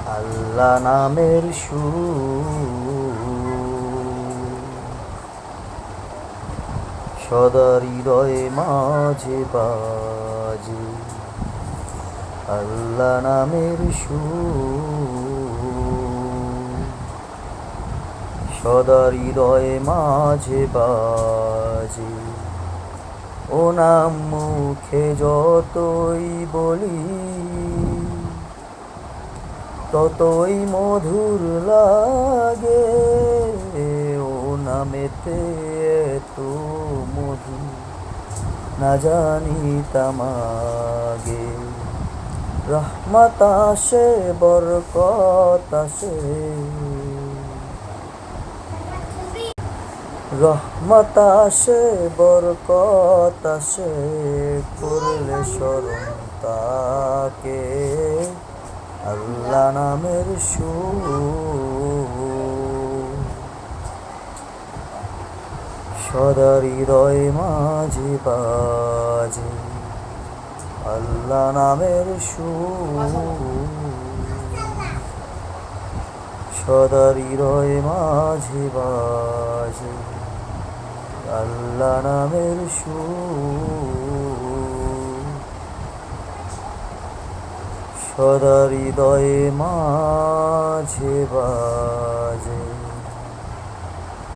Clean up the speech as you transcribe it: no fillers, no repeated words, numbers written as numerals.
আল্লাহ নামের সুর সদা হৃদয়ে মাঝে বাজে। আল্লাহ নামের সুর সদা হৃদয়ে মাঝে বাজে। ও নাম মুখে যতই বলি ততই মধুর লাগে। ও নামেতে এত মধু না জানিতাম আগে। রহমত আসে বরকত আসে, রহমত আসে বরকত আসে, করলে স্মরণ তাকে। আল্লাহ নামের সুর সদা হৃদয় মাঝে বাজে। আল্লাহ নামের সুর সদা হৃদয় মাঝে বাজে। আল্লাহ নামের সুর সদা হৃদয়ে মাঝে বাজে।